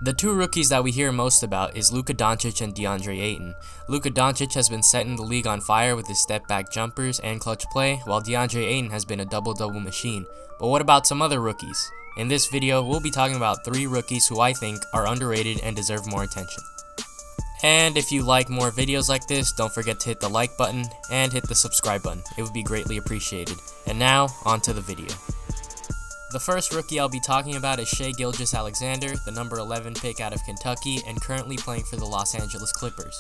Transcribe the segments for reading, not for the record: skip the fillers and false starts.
The two rookies that we hear most about is Luka Doncic and DeAndre Ayton. Luka Doncic has been setting the league on fire with his step-back jumpers and clutch play, while DeAndre Ayton has been a double-double machine. But what about some other rookies? In this video, we'll be talking about 3 rookies who I think are underrated and deserve more attention. And if you like more videos like this, don't forget to hit the like button and hit the subscribe button. It would be greatly appreciated. And now, on to the video. The first rookie I'll be talking about is gilgeous-alexander, the number 11 pick out of Kentucky and currently playing for the Los Angeles Clippers.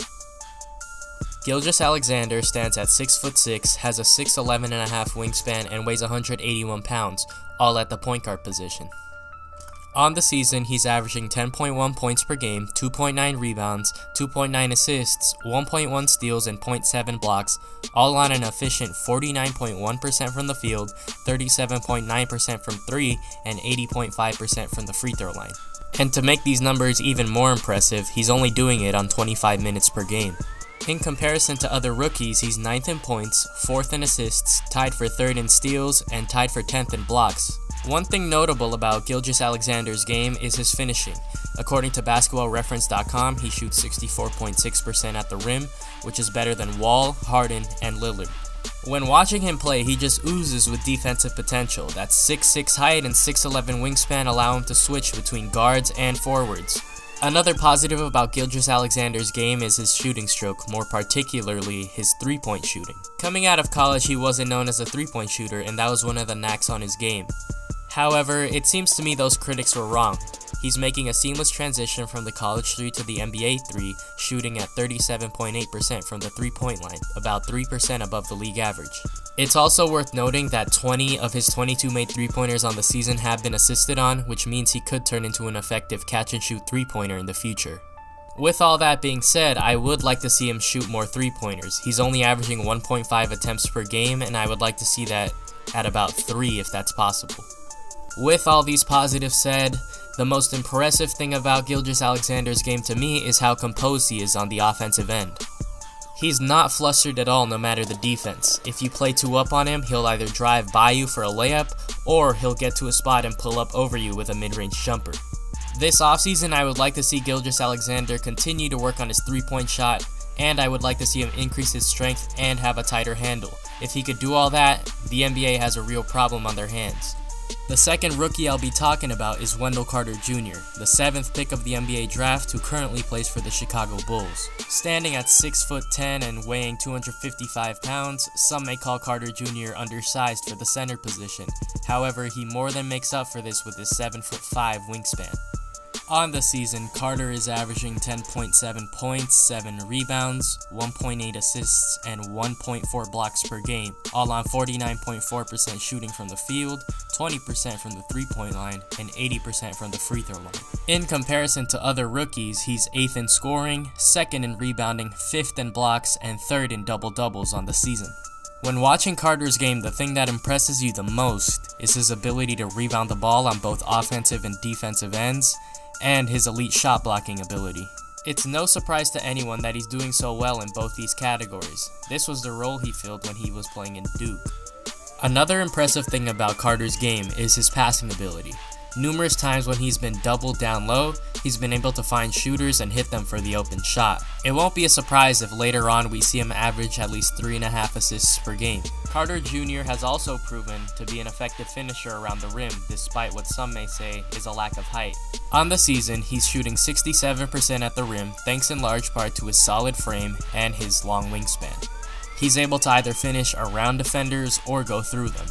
Gilgeous-Alexander stands at 6'6", has a 6'11.5" wingspan and weighs 181 pounds, all at the point guard position. On the season, he's averaging 10.1 points per game, 2.9 rebounds, 2.9 assists, 1.1 steals, and 0.7 blocks, all on an efficient 49.1% from the field, 37.9% from 3, and 80.5% from the free throw line. And to make these numbers even more impressive, he's only doing it on 25 minutes per game. In comparison to other rookies, he's 9th in points, 4th in assists, tied for 3rd in steals, and tied for 10th in blocks. One thing notable about Gilgeous-Alexander's game is his finishing. According to basketballreference.com, he shoots 64.6% at the rim, which is better than Wall, Harden, and Lillard. When watching him play, he just oozes with defensive potential. That 6'6" height and 6'11" wingspan allow him to switch between guards and forwards. Another positive about Gilgeous-Alexander's game is his shooting stroke, more particularly his three-point shooting. Coming out of college, he wasn't known as a three-point shooter, and that was one of the knacks on his game. However, it seems to me those critics were wrong. He's making a seamless transition from the college 3 to the NBA 3, shooting at 37.8% from the three-point line, about 3% above the league average. It's also worth noting that 20 of his 22 made three-pointers on the season have been assisted on, which means he could turn into an effective catch-and-shoot three-pointer in the future. With all that being said, I would like to see him shoot more three-pointers. He's only averaging 1.5 attempts per game, and I would like to see that at about 3 if that's possible. With all these positives said, the most impressive thing about Gilgeous-Alexander's game to me is how composed he is on the offensive end. He's not flustered at all no matter the defense. If you play 2 up on him, he'll either drive by you for a layup, or he'll get to a spot and pull up over you with a mid-range jumper. This offseason, I would like to see Gilgeous-Alexander continue to work on his three-point shot, and I would like to see him increase his strength and have a tighter handle. If he could do all that, the NBA has a real problem on their hands. The second rookie I'll be talking about is Wendell Carter Jr., the 7th pick of the NBA draft who currently plays for the Chicago Bulls. Standing at 6'10" and weighing 255 pounds, some may call Carter Jr. undersized for the center position. However, he more than makes up for this with his 7'5" wingspan. On the season, Carter is averaging 10.7 points, 7 rebounds, 1.8 assists, and 1.4 blocks per game, all on 49.4% shooting from the field, 20% from the three-point line, and 80% from the free throw line. In comparison to other rookies, he's 8th in scoring, 2nd in rebounding, 5th in blocks, and 3rd in double-doubles on the season. When watching Carter's game, the thing that impresses you the most is his ability to rebound the ball on both offensive and defensive ends, and his elite shot blocking ability. It's no surprise to anyone that he's doing so well in both these categories. This was the role he filled when he was playing in Duke. Another impressive thing about Carter's game is his passing ability. Numerous times when he's been doubled down low, he's been able to find shooters and hit them for the open shot. It won't be a surprise if later on we see him average at least 3.5 assists per game. Carter Jr. has also proven to be an effective finisher around the rim, despite what some may say is a lack of height. On the season, he's shooting 67% at the rim, thanks in large part to his solid frame and his long wingspan. He's able to either finish around defenders or go through them.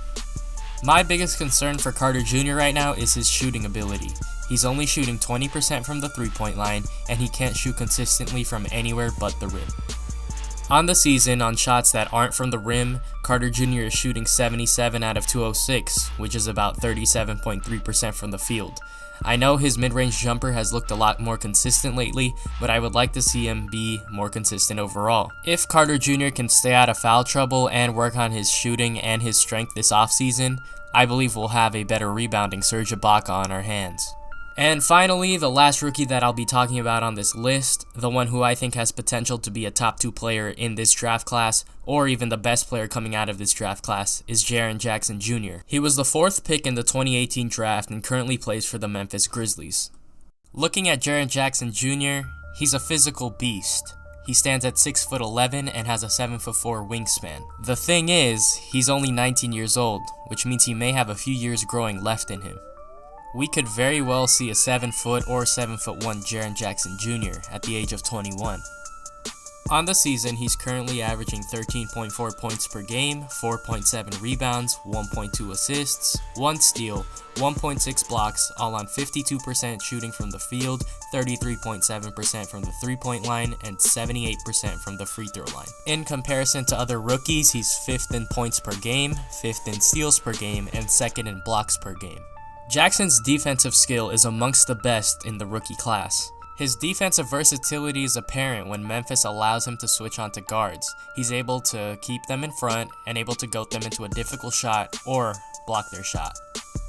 My biggest concern for Carter Jr. right now is his shooting ability. He's only shooting 20% from the three-point line, and he can't shoot consistently from anywhere but the rim. On the season, on shots that aren't from the rim, Carter Jr. is shooting 77 out of 206, which is about 37.3% from the field. I know his mid-range jumper has looked a lot more consistent lately, but I would like to see him be more consistent overall. If Carter Jr. can stay out of foul trouble and work on his shooting and his strength this offseason, I believe we'll have a better rebounding Serge Ibaka on our hands. And finally, the last rookie that I'll be talking about on this list, the one who I think has potential to be a top 2 player in this draft class, or even the best player coming out of this draft class, is Jaren Jackson Jr. He was the 4th pick in the 2018 draft and currently plays for the Memphis Grizzlies. Looking at Jaren Jackson Jr., he's a physical beast. He stands at 6'11" and has a 7'4" wingspan. The thing is, he's only 19 years old, which means he may have a few years growing left in him. We could very well see a 7 foot or 7'1" Jaren Jackson Jr. at the age of 21. On the season, he's currently averaging 13.4 points per game, 4.7 rebounds, 1.2 assists, 1 steal, 1.6 blocks, all on 52% shooting from the field, 33.7% from the three-point line, and 78% from the free throw line. In comparison to other rookies, he's 5th in points per game, 5th in steals per game, and 2nd in blocks per game. Jackson's defensive skill is amongst the best in the rookie class. His defensive versatility is apparent when Memphis allows him to switch onto guards. He's able to keep them in front and able to goat them into a difficult shot or block their shot.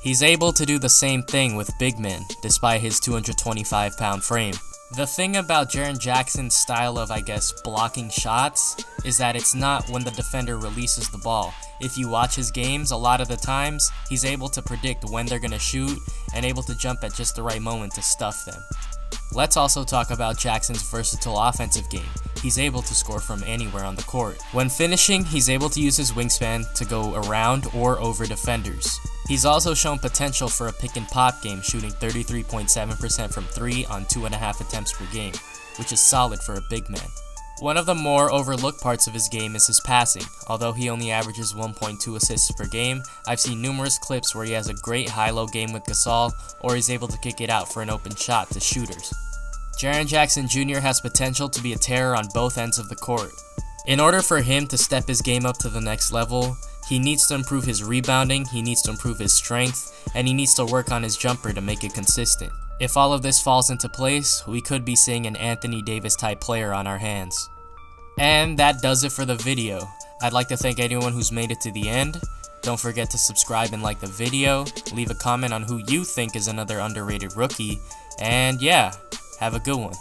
He's able to do the same thing with big men, despite his 225-pound frame. The thing about Jaren Jackson's style of, blocking shots is that it's not when the defender releases the ball. If you watch his games, a lot of the times, he's able to predict when they're going to shoot and able to jump at just the right moment to stuff them. Let's also talk about Jackson's versatile offensive game. He's able to score from anywhere on the court. When finishing, he's able to use his wingspan to go around or over defenders. He's also shown potential for a pick and pop game, shooting 33.7% from 3 on 2.5 attempts per game, which is solid for a big man. One of the more overlooked parts of his game is his passing. Although he only averages 1.2 assists per game, I've seen numerous clips where he has a great high-low game with Gasol, or he's able to kick it out for an open shot to shooters. Jaren Jackson Jr. has potential to be a terror on both ends of the court. In order for him to step his game up to the next level, he needs to improve his rebounding, he needs to improve his strength, and he needs to work on his jumper to make it consistent. If all of this falls into place, we could be seeing an Anthony Davis type player on our hands. And that does it for the video. I'd like to thank anyone who's made it to the end. Don't forget to subscribe and like the video, leave a comment on who you think is another underrated rookie, and yeah, have a good one.